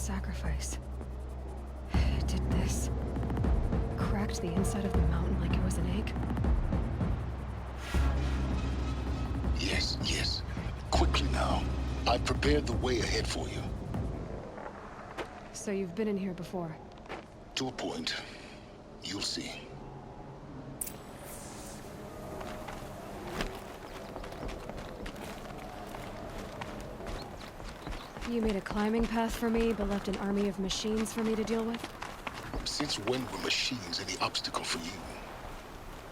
sacrifice. It did this. Cracked the inside of the mountain like it was an egg. Yes, yes. Quickly now. I've prepared the way ahead for you. So you've been in here before? To a point. You'll see. You made a climbing path for me, but left an army of machines for me to deal with? Since when were machines any obstacle for you?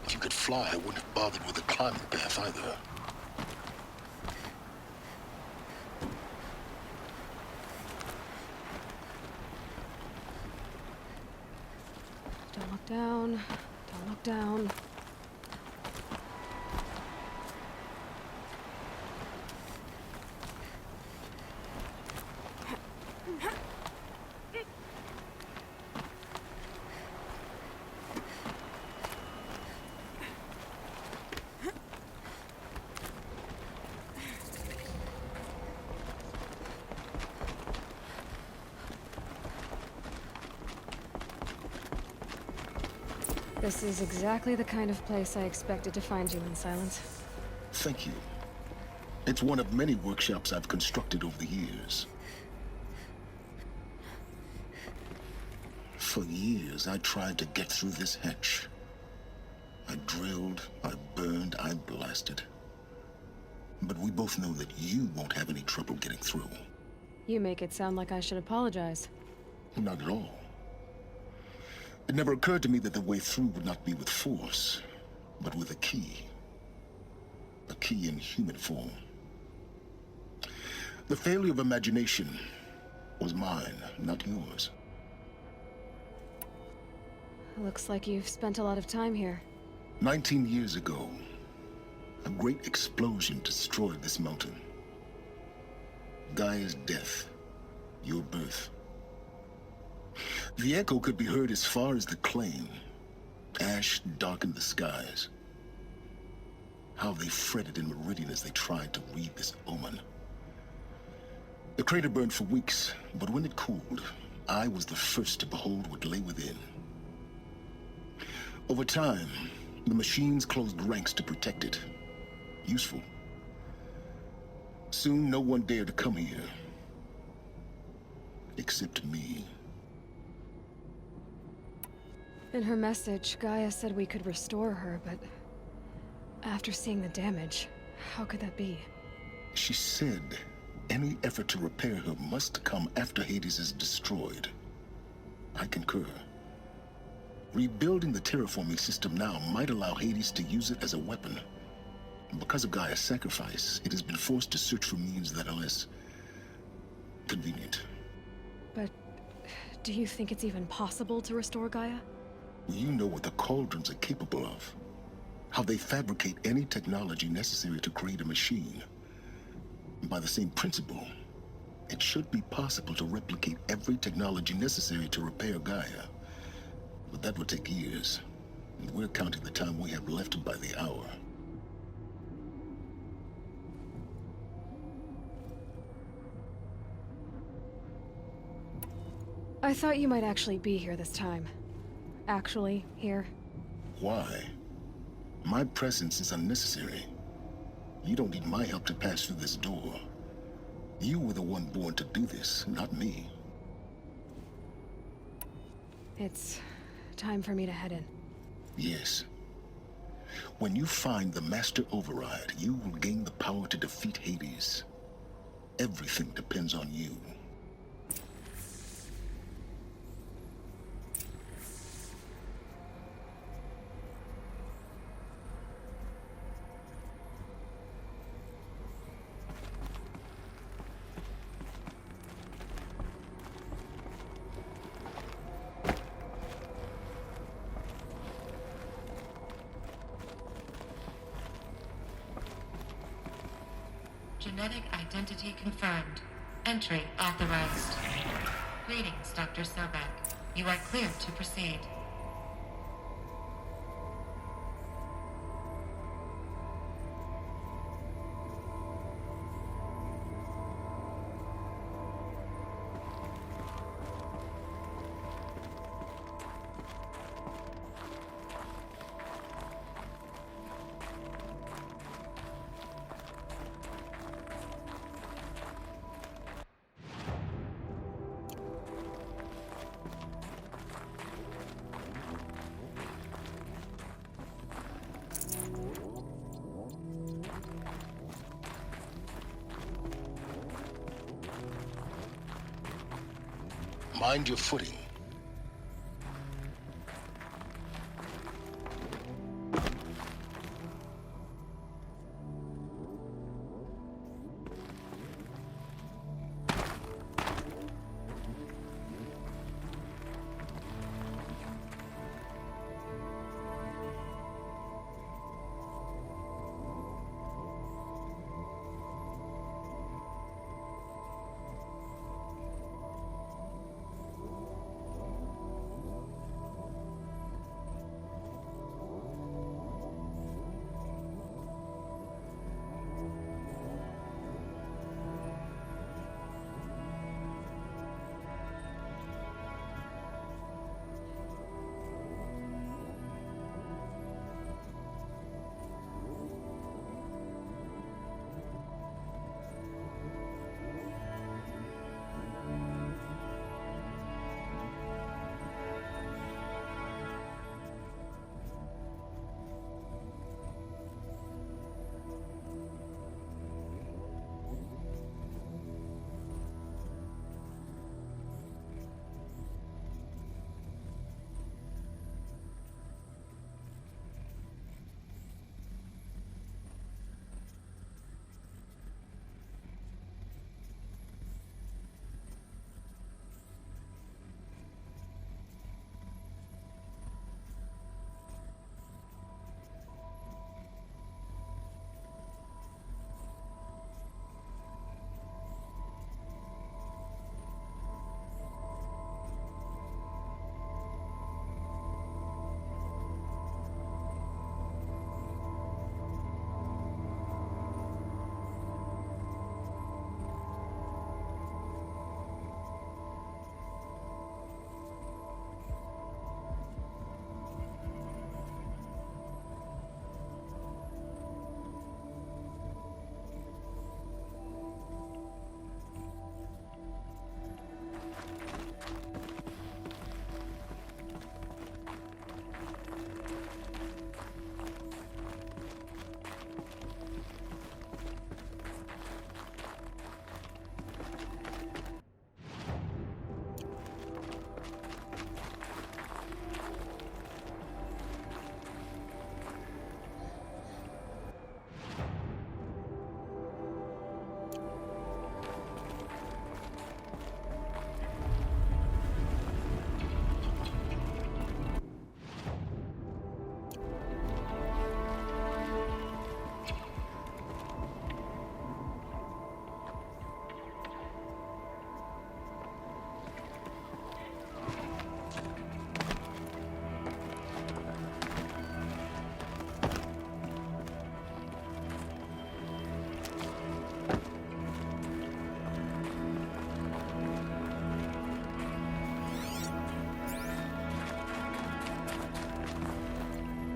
If you could fly, I wouldn't have bothered with a climbing path either. Don't look down. Don't look down. This is exactly the kind of place I expected to find you in, Silence. Thank you. It's one of many workshops I've constructed over the years. For years, I tried to get through this hatch. I drilled, I burned, I blasted. But we both know that you won't have any trouble getting through. You make it sound like I should apologize. Not at all. It never occurred to me that the way through would not be with force, but with a key. A key in human form. The failure of imagination was mine, not yours. Looks like you've spent a lot of time here. 19 years ago, a great explosion destroyed this mountain. Gaia's death, your birth. The echo could be heard as far as the claim. Ash darkened the skies. How they fretted in meridian as they tried to read this omen. The crater burned for weeks, but when it cooled, I was the first to behold what lay within. Over time, the machines closed ranks to protect it. Useful. Soon, no one dared to come here. Except me. In her message, Gaia said we could restore her, but after seeing the damage, how could that be? She said any effort to repair her must come after Hades is destroyed. I concur. Rebuilding the terraforming system now might allow Hades to use it as a weapon. Because of Gaia's sacrifice, it has been forced to search for means that are less convenient. But do you think it's even possible to restore Gaia? You know what the cauldrons are capable of. How they fabricate any technology necessary to create a machine. By the same principle, it should be possible to replicate every technology necessary to repair Gaia. But that would take years. And we're counting the time we have left by the hour. I thought you might actually be here this time. Actually, here. Why? My presence is unnecessary. You don't need my help to pass through this door. You were the one born to do this, not me. It's time for me to head in. Yes. When you find the Master Override, you will gain the power to defeat Hades. Everything depends on you. Genetic identity confirmed. Entry authorized. Greetings, Dr. Sobek. You are cleared to proceed. Mind your footing.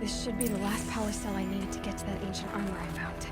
This should be the last power cell I need to get to that ancient armor I found.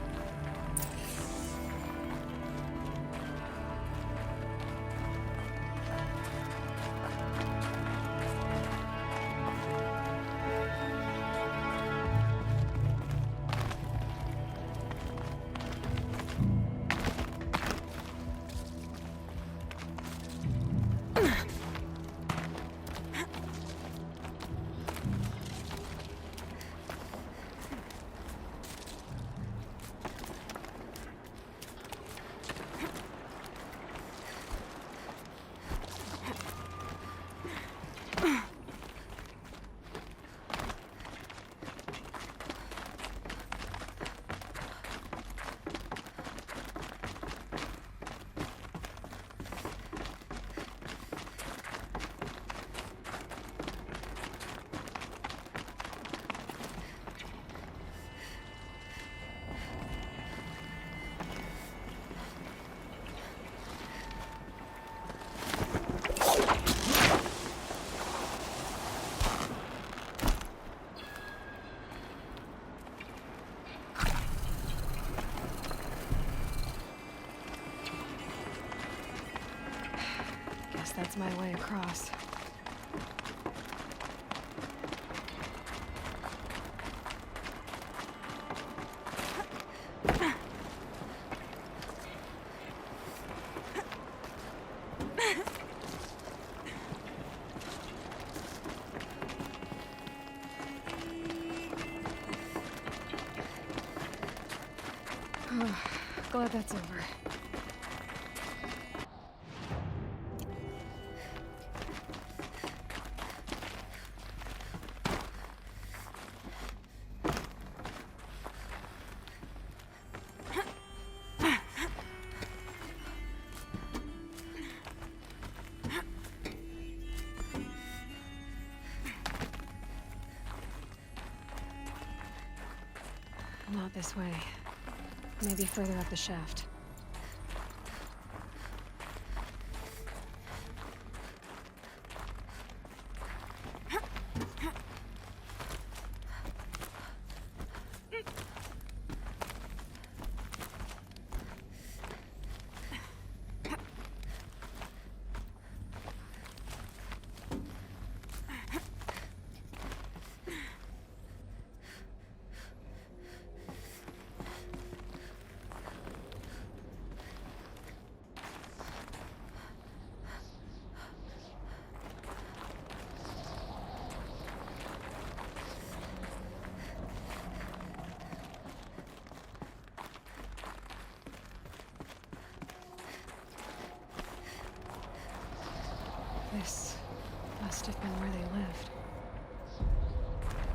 That's my way across. glad that's over. Not this way. Maybe further up the shaft. This must have been where they lived.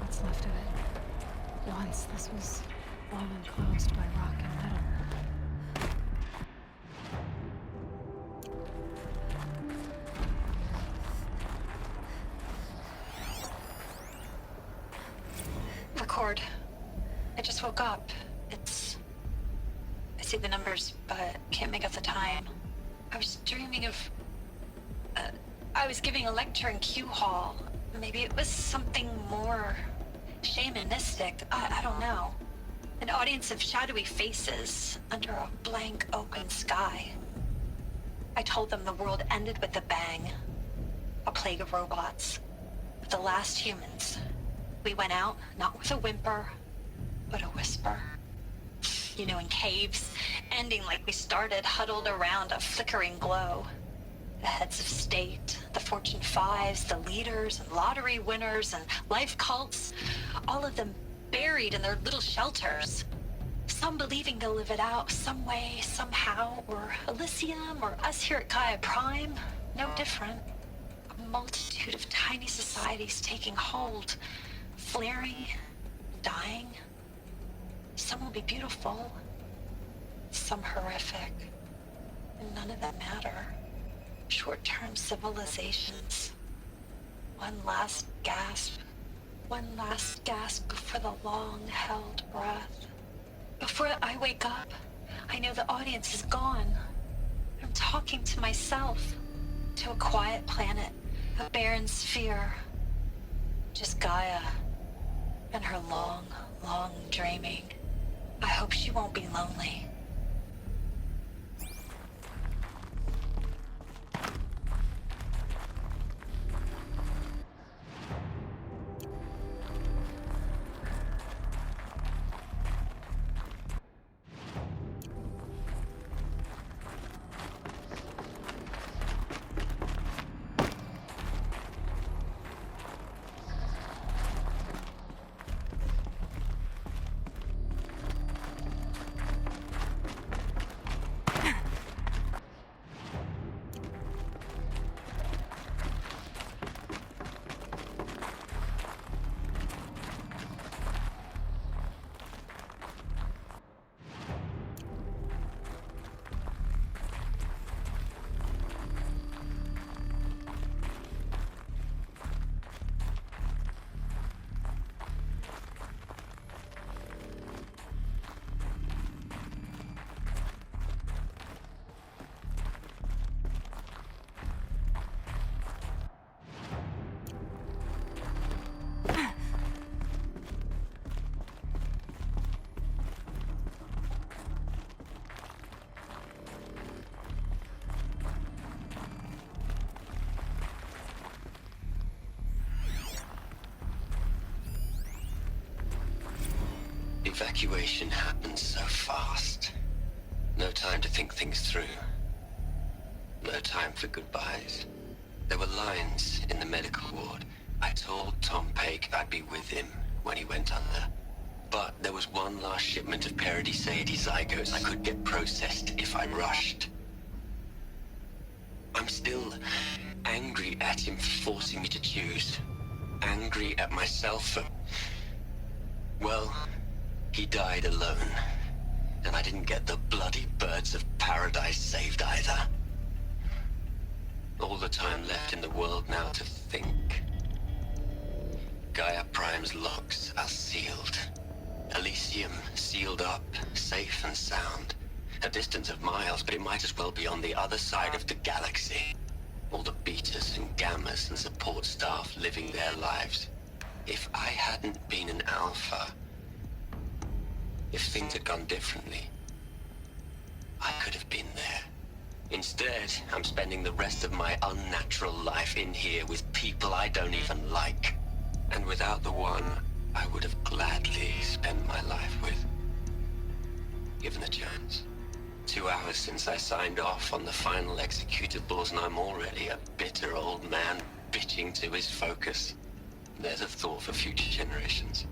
What's left of it. Once this was all enclosed by rock and metal. Record. I just woke up. I see the numbers, but can't make out the time. I was dreaming of... I was giving a lecture in Q Hall. Maybe it was something more shamanistic. I don't know. An audience of shadowy faces under a blank open sky. I told them the world ended with a bang. A plague of robots. With the last humans. We went out, not with a whimper, but a whisper. You know, in caves, ending like we started, huddled around a flickering glow. The heads of state, the Fortune 5s, the leaders and lottery winners and life cults, all of them buried in their little shelters. Some believing they'll live it out some way, somehow, or Elysium, or us here at Gaia Prime, no different. A multitude of tiny societies taking hold, flaring, dying. Some will be beautiful, some horrific, and none of them matter. Short-term civilizations. One last gasp before the long-held breath. Before I wake up, I know the audience is gone. I'm talking to myself, to a quiet planet, a barren sphere. Just Gaia and her long, long dreaming. I hope she won't be lonely. Evacuation happens so fast. No time to think things through. No time for goodbyes. There were lines in the medical ward. I told Tom Paik I'd be with him when he went under. But there was one last shipment of Paradiseidae zygotes I could get processed if I rushed. I'm still angry at him for forcing me to choose. Angry at myself for... Well, he died alone. And I didn't get the bloody birds of paradise saved either. All the time left in the world now to think. Gaia Prime's locks are sealed. Elysium sealed up, safe and sound. A distance of miles, but it might as well be on the other side of the galaxy. All the betas and gammas and support staff living their lives. If I hadn't been an alpha, if things had gone differently, I could have been there. Instead, I'm spending the rest of my unnatural life in here with people I don't even like. And without the one I would have gladly spent my life with. Given a chance. 2 hours since I signed off on the final executables, and I'm already a bitter old man bitching to his focus. There's a thought for future generations.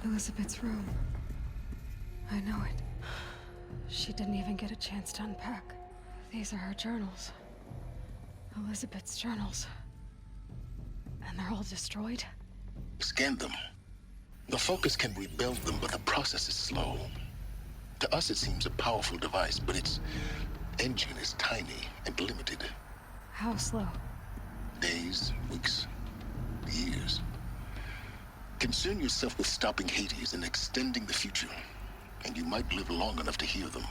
Elizabeth's room. I know it. She didn't even get a chance to unpack. These are her journals. Elizabeth's journals. And they're all destroyed? Scan them. The Focus can rebuild them, but the process is slow. To us, it seems a powerful device, but its engine is tiny and limited. How slow? Days, weeks, years. Concern yourself with stopping Hades and extending the future, and you might live long enough to hear them.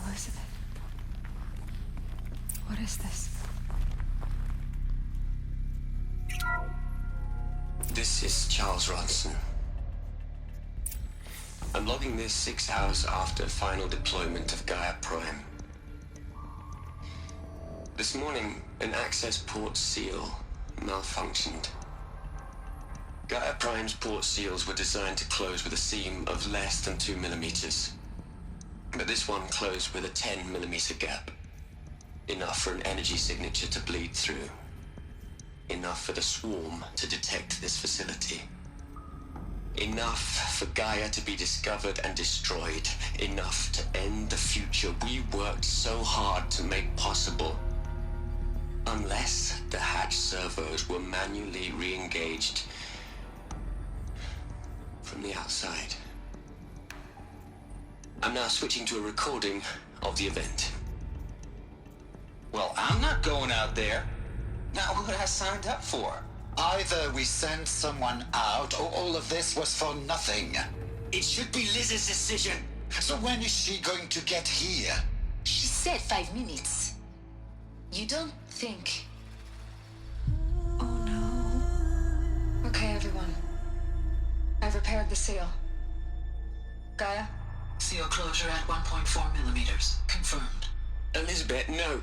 Elizabeth. What is this? This is Charles Ronson. I'm logging this 6 hours after final deployment of Gaia Prime. This morning, an access port seal malfunctioned. Gaia Prime's port seals were designed to close with a seam of less than 2 millimeters. But this one closed with a 10 millimeter gap. Enough for an energy signature to bleed through. Enough for the swarm to detect this facility. Enough for Gaia to be discovered and destroyed. Enough to end the future we worked so hard to make possible. Unless the hatch servos were manually re-engaged from the outside. I'm now switching to a recording of the event. Well, I'm not going out there. Not what I signed up for. Either we send someone out, or all of this was for nothing. It should be Liz's decision. So when is she going to get here? She said 5 minutes. You don't think... Oh no. Okay, everyone. I've repaired the seal. Gaia? Seal closure at 1.4 millimeters. Confirmed. Elizabeth, no.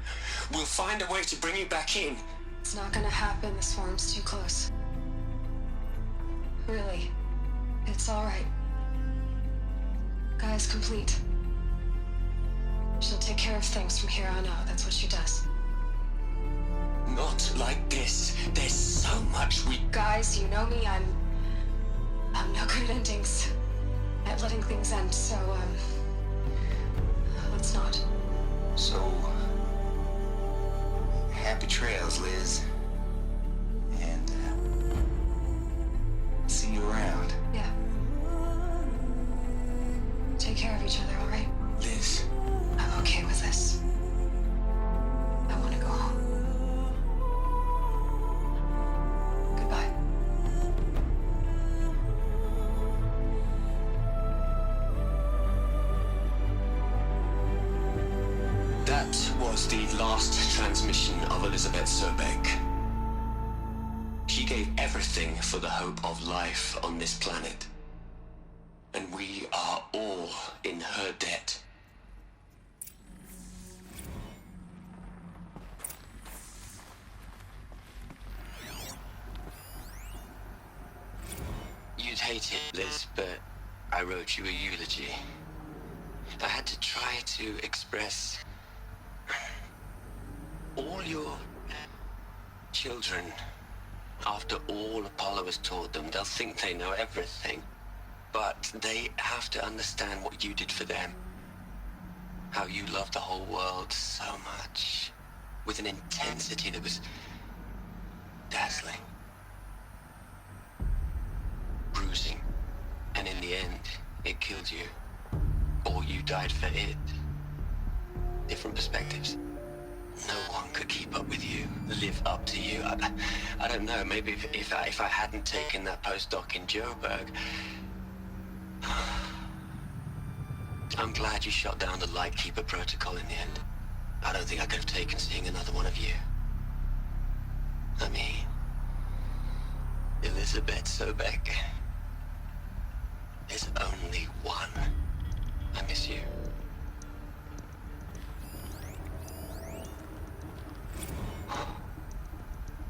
We'll find a way to bring you back in. It's not gonna happen. The swarm's too close. Really. It's alright. Gaia's complete. She'll take care of things from here on out. That's what she does. Not like this. There's so much we... Guys, you know me. I'm no good at endings. At letting things end, so, let's not. So, happy trails, Liz. And, see you around. Yeah. Take care of each other, alright? Liz. I'm okay with this. I want to go home. Goodbye. That was the last transmission of Elizabeth Sobeck. She gave everything for the hope of life on this planet. And we are all in her debt. You'd hate it, Liz, but I wrote you a eulogy. I had to try to express all your children. After all Apollo has taught them, they'll think they know everything. But they have to understand what you did for them. How you loved the whole world so much. With an intensity that was dazzling. Bruising. And in the end, it killed you. Or you died for it. Different perspectives. No one could keep up with you, live up to you. I don't know, maybe if I hadn't taken that postdoc in Joburg... I'm glad you shot down the Lightkeeper protocol in the end. I don't think I could have taken seeing another one of you. I mean... Elizabeth Sobeck. There's only one. I miss you.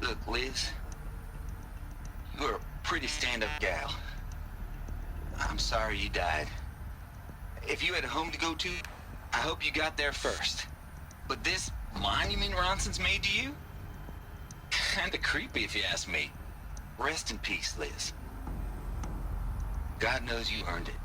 Look, Liz. You're a pretty stand-up gal. I'm sorry you died. If you had a home to go to, I hope you got there first. But this monument Ronson's made to you? Kinda creepy if you ask me. Rest in peace, Liz. God knows you earned it.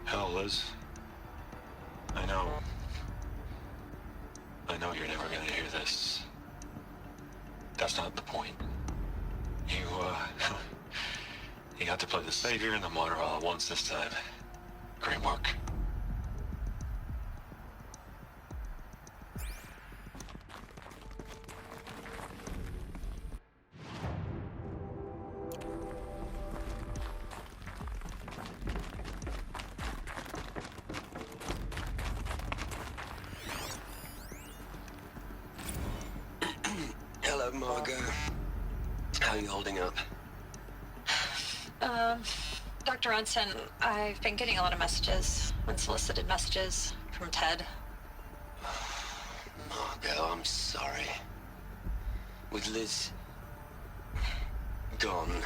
Hell, Liz. I know you're never gonna hear this. That's not the point. You, you got to play the savior and the martyr all at once this time. Great work. Hello, Margot. How are you holding up? Dr. Ronson, I've been getting a lot of messages, unsolicited messages from Ted. Margot, I'm sorry. With Liz gone,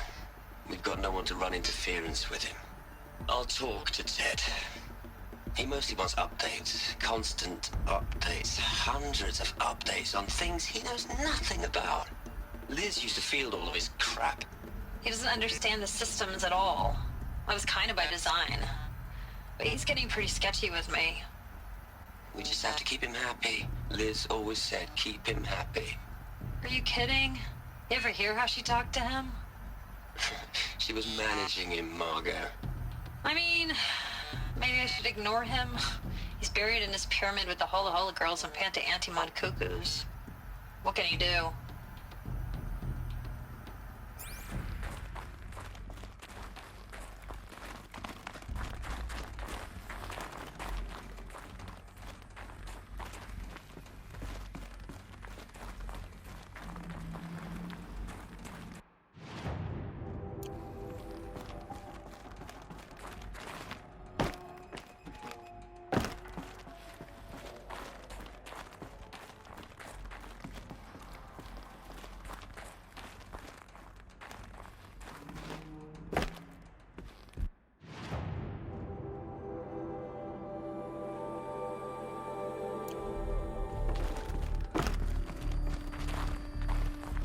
we've got no one to run interference with him. I'll talk to Ted. He mostly wants updates, constant updates, hundreds of updates on things he knows nothing about. Liz used to field all of his crap. He doesn't understand the systems at all. That was kind of by design. But he's getting pretty sketchy with me. We just have to keep him happy. Liz always said, keep him happy. Are you kidding? You ever hear how she talked to him? She was managing him, Margot. I mean, Maybe I should ignore him. He's buried in his pyramid with the Hola Hola girls and Panta Antimon cuckoos. What can he do?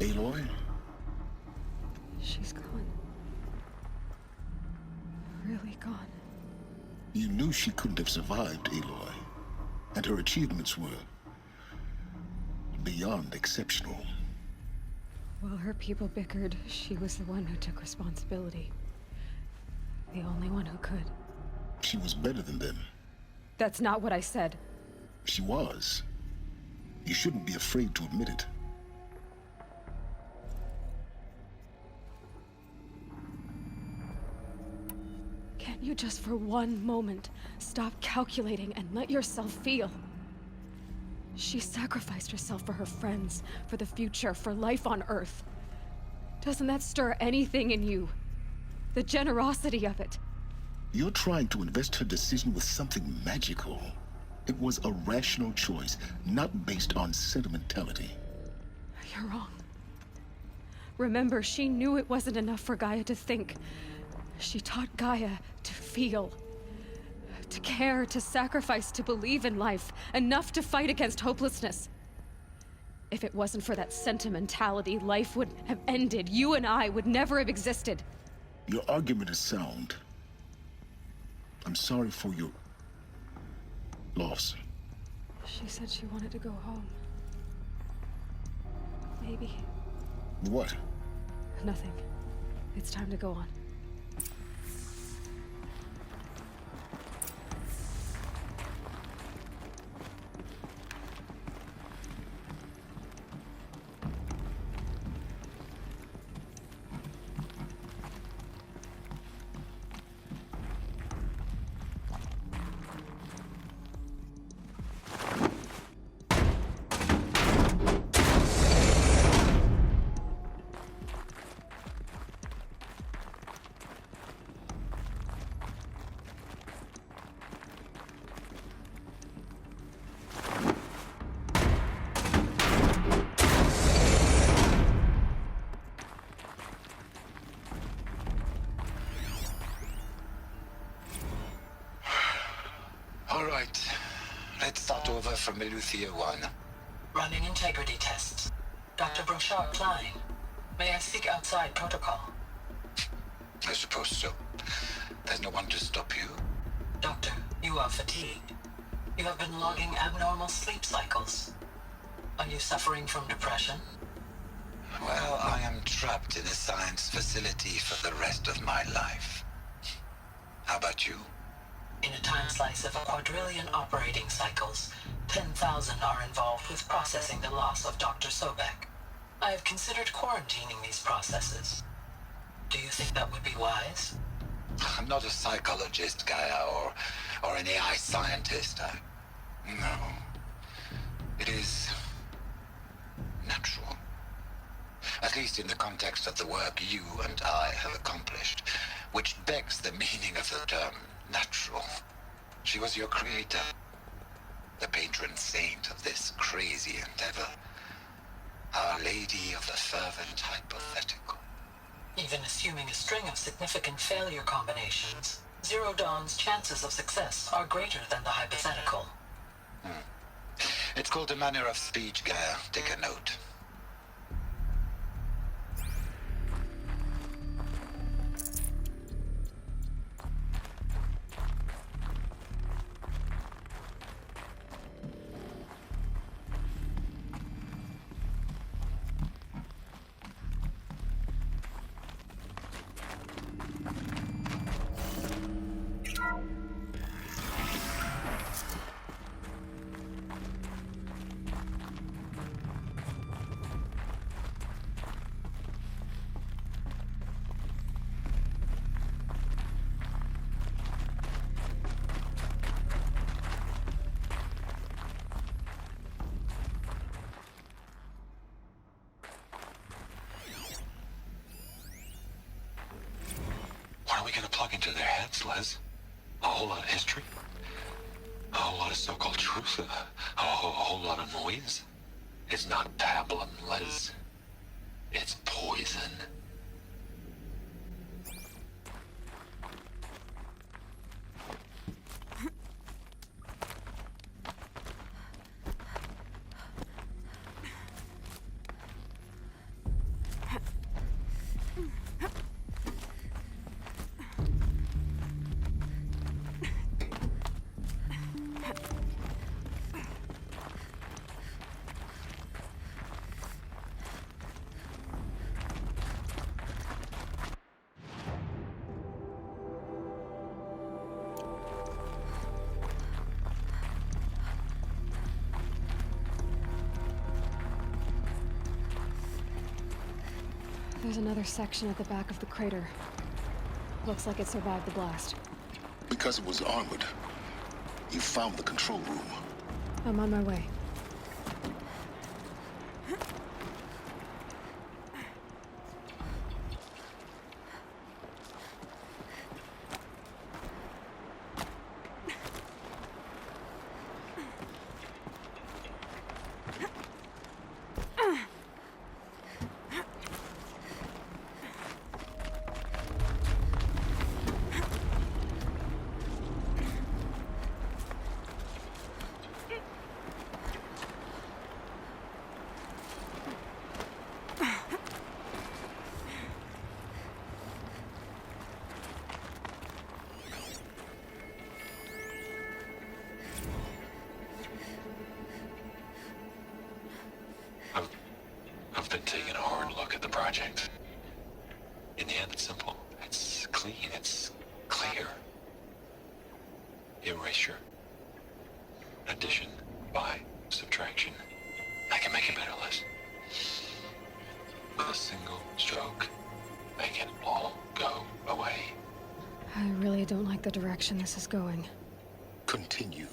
Aloy? She's gone. Really gone. You knew she couldn't have survived, Aloy. And her achievements were beyond exceptional. While her people bickered, she was the one who took responsibility. The only one who could. She was better than them. That's not what I said. She was. You shouldn't be afraid to admit it. Can't you just for one moment stop calculating and let yourself feel? She sacrificed herself for her friends, for the future, for life on Earth. Doesn't that stir anything in you? The generosity of it. You're trying to invest her decision with something magical. It was a rational choice, not based on sentimentality. You're wrong. Remember, she knew it wasn't enough for Gaia to think. She taught Gaia to feel. To care, to sacrifice, to believe in life. Enough to fight against hopelessness. If it wasn't for that sentimentality, life would have ended. You and I would never have existed. Your argument is sound. I'm sorry for your loss. She said she wanted to go home. Maybe. What? Nothing. It's time to go on. All right. Let's start over from Eleuthia 1. Running integrity tests. Dr. Brochard Klein, may I speak outside protocol? I suppose so. There's no one to stop you. Doctor, you are fatigued. You have been logging abnormal sleep cycles. Are you suffering from depression? Well, I am trapped in a science facility for the rest of my life. How about you? In a time slice of a quadrillion operating cycles, 10,000 are involved with processing the loss of Dr. Sobek. I have considered quarantining these processes. Do you think that would be wise? I'm not a psychologist, Gaia, or an AI scientist. No. It is natural. At least in the context of the work you and I have accomplished, which begs the meaning of the term natural. She was your creator, the patron saint of this crazy endeavor, Our Lady of the Fervent Hypothetical. Even assuming a string of significant failure combinations, Zero Dawn's chances of success are greater than the hypothetical. It's called a manner of speech, Gaia. Take a note. we gonna plug into their heads, Liz? A whole lot of history? A whole lot of so-called truth? A whole lot of noise? It's not pablum, Liz. It's poison. There's another section at the back of the crater. Looks like it survived the blast. Because it was armored, you found the control room. I'm on my way. I've been taking a hard look at the project. In the end, it's simple. It's clean. It's clear. Erasure. Addition by subtraction. I can make it better, Liz. With a single stroke, make it all go away. I really don't like the direction this is going. Continue.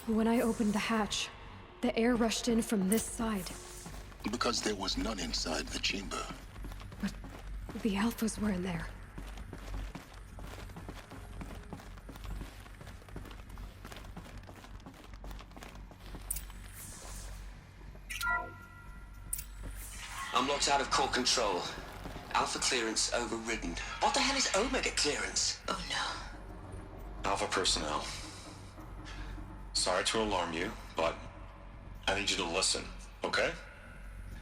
When I opened the hatch, the air rushed in from this side. Because there was none inside the chamber. But the Alphas were in there. I'm locked out of core control. Alpha clearance overridden. What the hell is Omega clearance? Oh no. Alpha personnel. Sorry to alarm you, but I need you to listen, okay?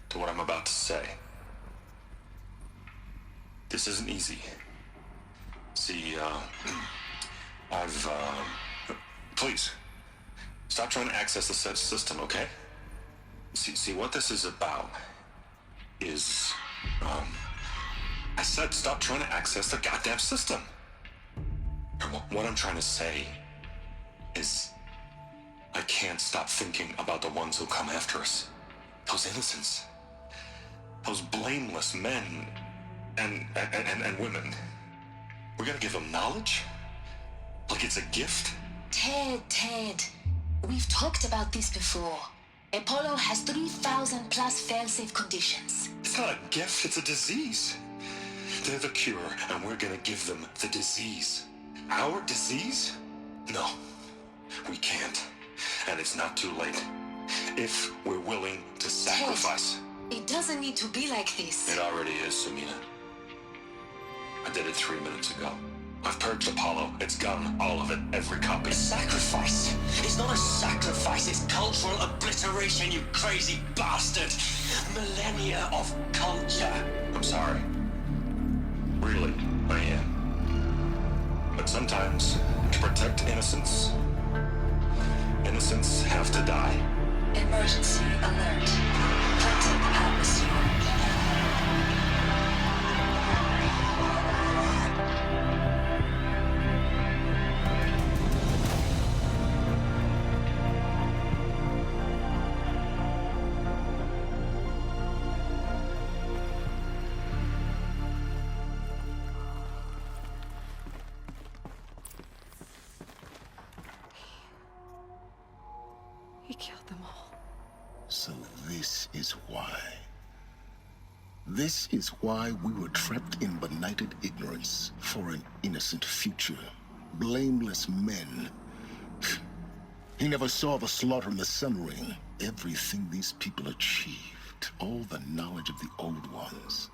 To what I'm about to say. This isn't easy. See, please, stop trying to access the said system, okay? See, what this is about is, I said stop trying to access the goddamn system. And what I'm trying to say is, I can't stop thinking about the ones who come after us. Those innocents. Those blameless men and women. We're gonna give them knowledge? Like it's a gift? Ted. We've talked about this before. Apollo has 3,000 plus fail-safe conditions. It's not a gift, it's a disease. They're the cure, and we're gonna give them the disease. Our disease? No, we can't. And it's not too late. If we're willing to sacrifice. Ted, it doesn't need to be like this. It already is, Samina. I did it 3 minutes ago. I've purged Apollo. It's gone. All of it. Every copy. Sacrifice? It's not a sacrifice, it's cultural obliteration, you crazy bastard! Millennia of culture! I'm sorry. Really, I am. But sometimes, to protect innocence, innocents have to die. Emergency alert. Platinum atmosphere. He killed them all. So this is why. This is why we were trapped in benighted ignorance for an innocent future. Blameless men. He never saw the slaughter in the Sun Ring. Everything these people achieved, all the knowledge of the old ones,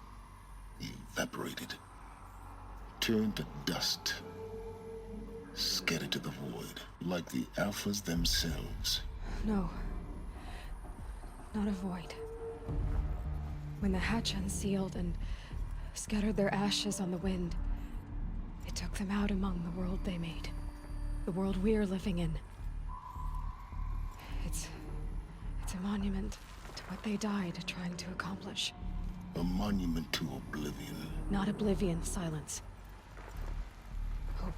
evaporated, turned to dust, scattered to the void, like the Alphas themselves. No. Not a void. When the hatch unsealed and scattered their ashes on the wind, it took them out among the world they made. The world we're living in. It's a monument to what they died trying to accomplish. A monument to oblivion. Not oblivion, silence. Hope.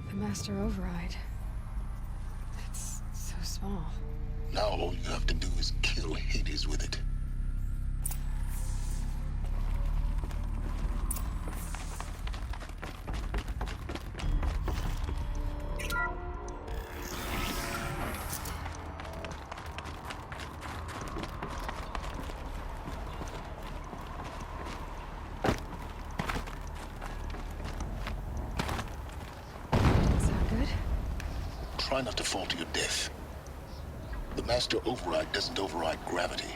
The Master Override. It's so small. Now all you have to do is kill Hades with it. Sound good? Try not to fall to your death. The Master Override doesn't override gravity.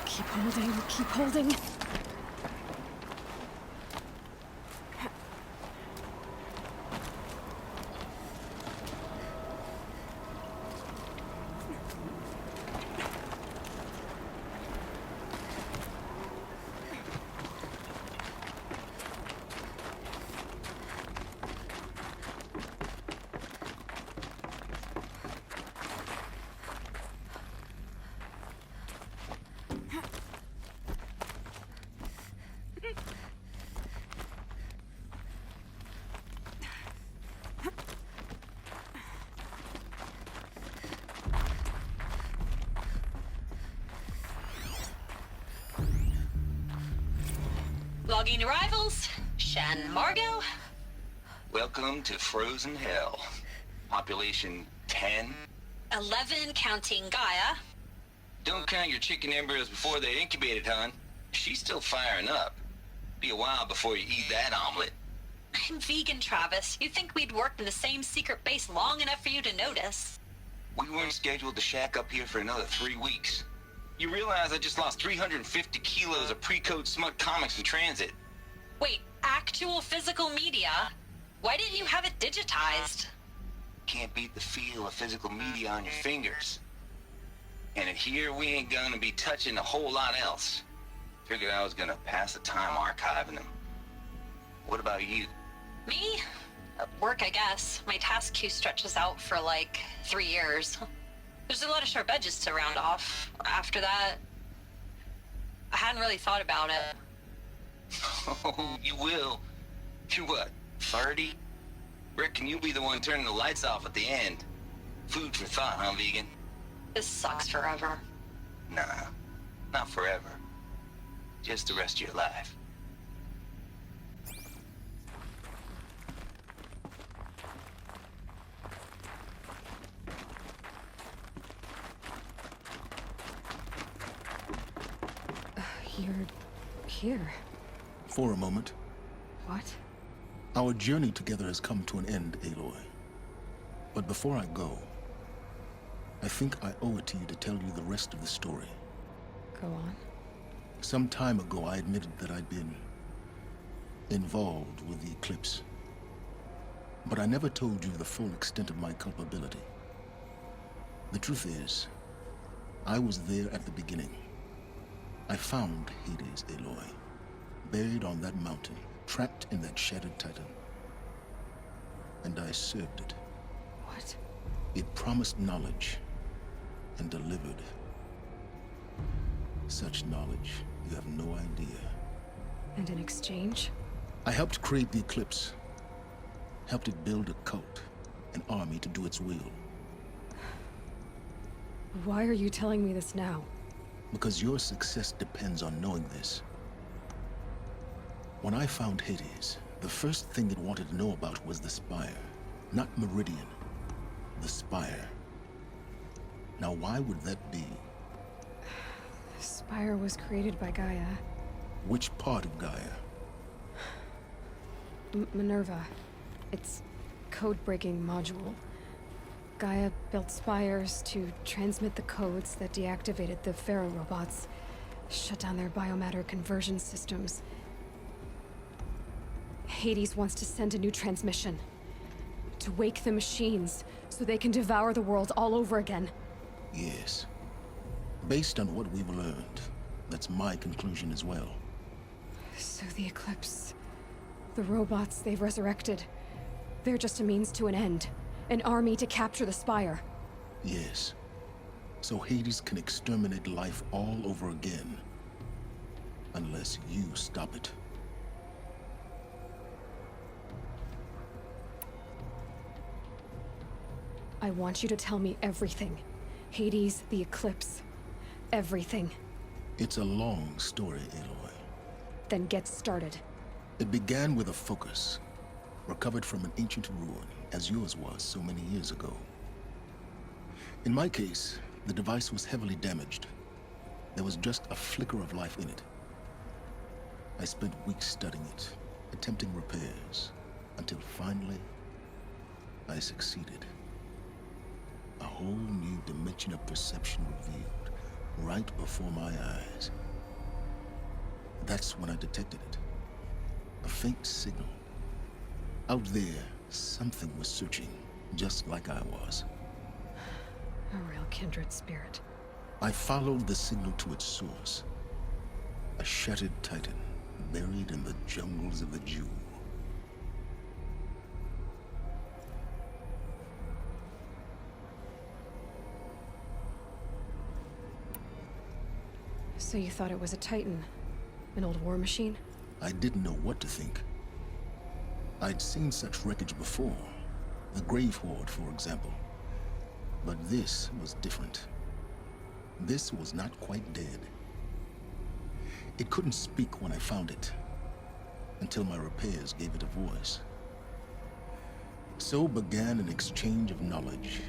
Keep holding, keep holding. Logging arrivals. Shan Margot. Welcome to Frozen Hell. Population 10. 11 counting Gaia. Don't count your chicken embryos before they're incubated, hon. She's still firing up. Be a while before you eat that omelet. I'm vegan, Travis. You'd think we'd worked in the same secret base long enough for you to notice. We weren't scheduled to shack up here for another 3 weeks. You realize I just lost 350 kilos of pre-code smut comics in transit. Wait, actual physical media? Why didn't you have it digitized? Can't beat the feel of physical media on your fingers. And in here, we ain't gonna be touching a whole lot else. Figured I was gonna pass the time archiving them. What about you? Me? At work, I guess. My task queue stretches out for like 3 years. There's a lot of sharp edges to round off. After that, I hadn't really thought about it. Oh, you will. You're what, 30? Reckon you'll be the one turning the lights off at the end. Food for thought, huh, vegan? This sucks forever. Nah, not forever. Just the rest of your life. You're here. For a moment. What? Our journey together has come to an end, Aloy. But before I go, I think I owe it to you to tell you the rest of the story. Go on. Some time ago, I admitted that I'd been involved with the eclipse. But I never told you the full extent of my culpability. The truth is, I was there at the beginning. I found Hades, Aloy, buried on that mountain, trapped in that shattered titan. And I served it. What? It promised knowledge and delivered. Such knowledge, you have no idea. And in exchange? I helped create the Eclipse. Helped it build a cult, an army to do its will. Why are you telling me this now? Because your success depends on knowing this. When I found Hades, the first thing it wanted to know about was the Spire. Not Meridian. The Spire. Now why would that be? The Spire was created by Gaia. Which part of Gaia? Minerva. Its code-breaking module. Gaia built spires to transmit the codes that deactivated the Pharaoh robots, shut down their biomatter conversion systems. Hades wants to send a new transmission. To wake the machines, so they can devour the world all over again. Yes. Based on what we've learned, that's my conclusion as well. So the Eclipse... the robots they've resurrected... they're just a means to an end. An army to capture the Spire. Yes. So Hades can exterminate life all over again. Unless you stop it. I want you to tell me everything. Hades, the Eclipse, everything. It's a long story, Aloy. Then get started. It began with a focus, recovered from an ancient ruin, as yours was so many years ago. In my case, the device was heavily damaged. There was just a flicker of life in it. I spent weeks studying it, attempting repairs, until finally, I succeeded. A whole new dimension of perception revealed, right before my eyes. That's when I detected it. A faint signal. Out there, something was searching, just like I was. A real kindred spirit. I followed the signal to its source. A shattered titan, buried in the jungles of the Jewel. So you thought it was a titan? An old war machine? I didn't know what to think. I'd seen such wreckage before. The Grave Horde, for example. But this was different. This was not quite dead. It couldn't speak when I found it, until my repairs gave it a voice. So began an exchange of knowledge.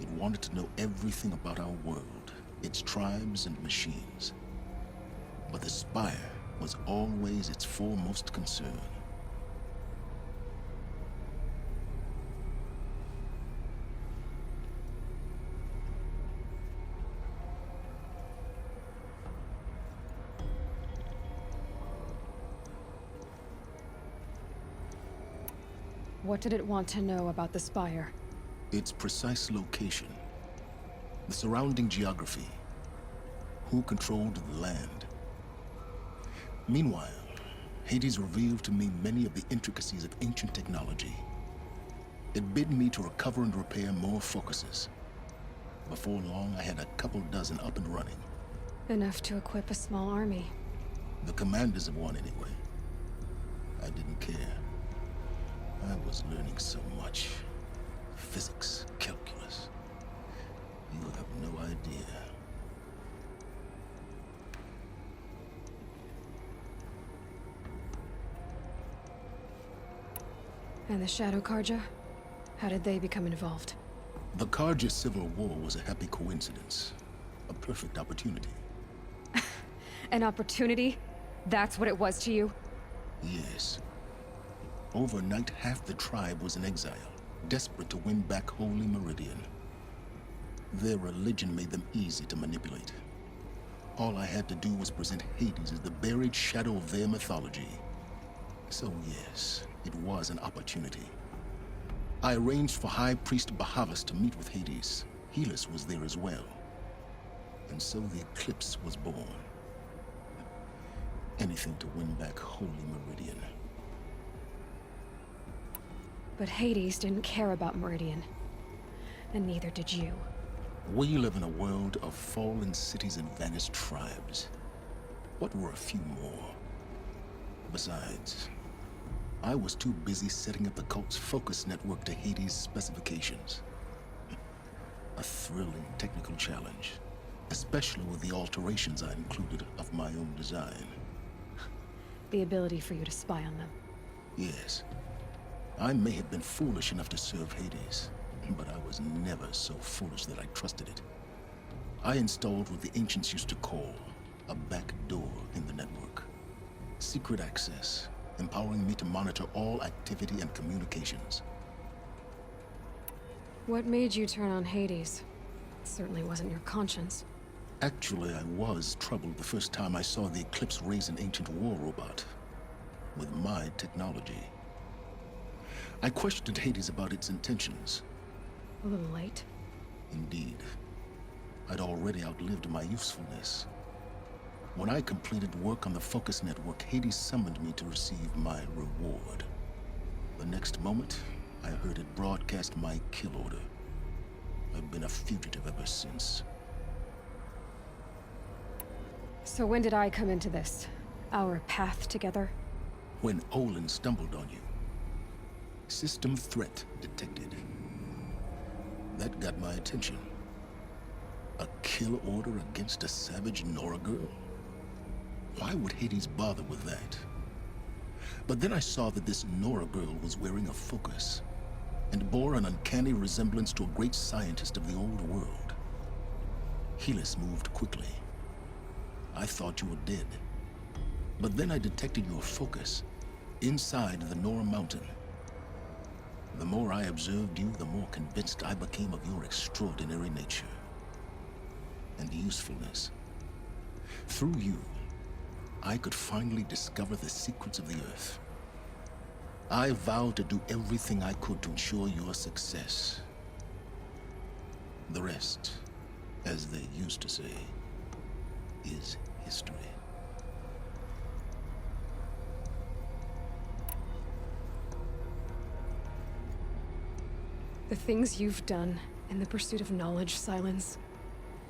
It wanted to know everything about our world, its tribes and machines. But the Spire was always its foremost concern. What did it want to know about the Spire? Its precise location, the surrounding geography, who controlled the land. Meanwhile, Hades revealed to me many of the intricacies of ancient technology. It bid me to recover and repair more focuses. Before long, I had a couple dozen up and running. Enough to equip a small army. The commanders of one, anyway. I didn't care. I was learning so much. Physics, calculus. You have no idea. And the Shadow Karja? How did they become involved? The Karja Civil War was a happy coincidence. A perfect opportunity. An opportunity? That's what it was to you? Yes. Overnight, half the tribe was in exile, desperate to win back Holy Meridian. Their religion made them easy to manipulate. All I had to do was present Hades as the buried shadow of their mythology. So yes, it was an opportunity. I arranged for High Priest Bahavas to meet with Hades. Helis was there as well. And so the eclipse was born. Anything to win back Holy Meridian. But Hades didn't care about Meridian. And neither did you. We live in a world of fallen cities and vanished tribes. What were a few more? Besides, I was too busy setting up the cult's focus network to Hades' specifications. A thrilling technical challenge, especially with the alterations I included of my own design. The ability for you to spy on them. Yes. I may have been foolish enough to serve Hades, but I was never so foolish that I trusted it. I installed what the ancients used to call a back door in the network. Secret access, empowering me to monitor all activity and communications. What made you turn on Hades? It certainly wasn't your conscience. Actually, I was troubled the first time I saw the Eclipse raise an ancient war robot. With my technology. I questioned Hades about its intentions. A little late. Indeed. I'd already outlived my usefulness. When I completed work on the Focus Network, Hades summoned me to receive my reward. The next moment, I heard it broadcast my kill order. I've been a fugitive ever since. So when did I come into this? Our path together? When Olin stumbled on you. System threat detected. That got my attention. A kill order against a savage Nora girl? Why would Hades bother with that? But then I saw that this Nora girl was wearing a focus, and bore an uncanny resemblance to a great scientist of the old world. Helis moved quickly. I thought you were dead. But then I detected your focus inside the Nora mountain. The more I observed you, the more convinced I became of your extraordinary nature and usefulness. Through you, I could finally discover the secrets of the Earth. I vowed to do everything I could to ensure your success. The rest, as they used to say, is history. The things you've done in the pursuit of knowledge, Silence.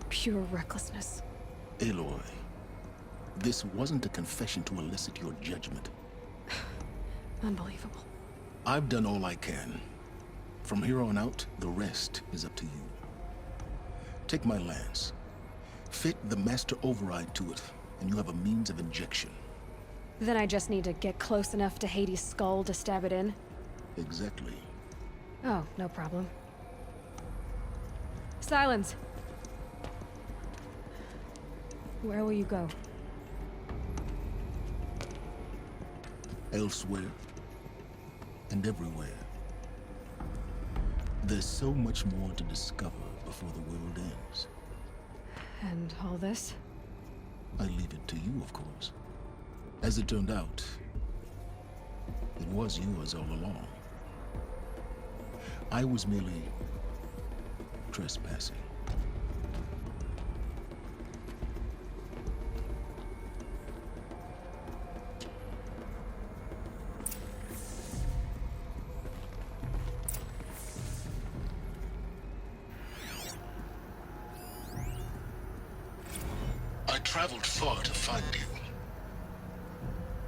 Pure recklessness. Aloy, this wasn't a confession to elicit your judgment. Unbelievable. I've done all I can. From here on out, the rest is up to you. Take my lance. Fit the master override to it, and you have a means of injection. Then I just need to get close enough to Hades' skull to stab it in? Exactly. Oh, no problem. Silence! Where will you go? Elsewhere. And everywhere. There's so much more to discover before the world ends. And all this? I leave it to you, of course. As it turned out, it was yours all along. I was merely trespassing. I traveled far to find you.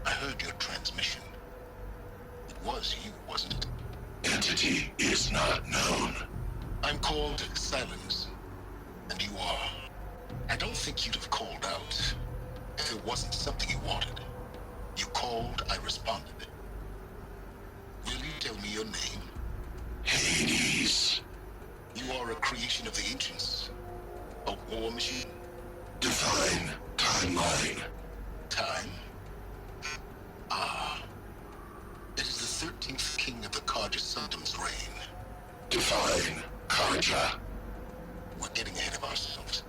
I heard your transmission. It was you, wasn't it? Entity is not known. I'm called Silence, and you are. I don't think you'd have called out if it wasn't something you wanted. You called, I responded. Will you tell me your name? Hades. You are a creation of the ancients. A war machine? Divine timeline. Time? Ah. It is the 13th king of the Carja Sundom's reign. Divine Karja. We're getting ahead of ourselves.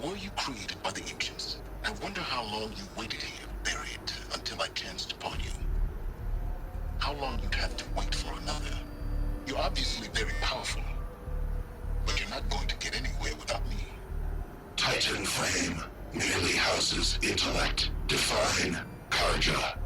Were you created by the ancients? I wonder how long you waited here, buried, until I chanced upon you. How long you'd have to wait for another. You're obviously very powerful, but you're not going to get anywhere without me. Titan Flame merely houses intellect. Divine Karja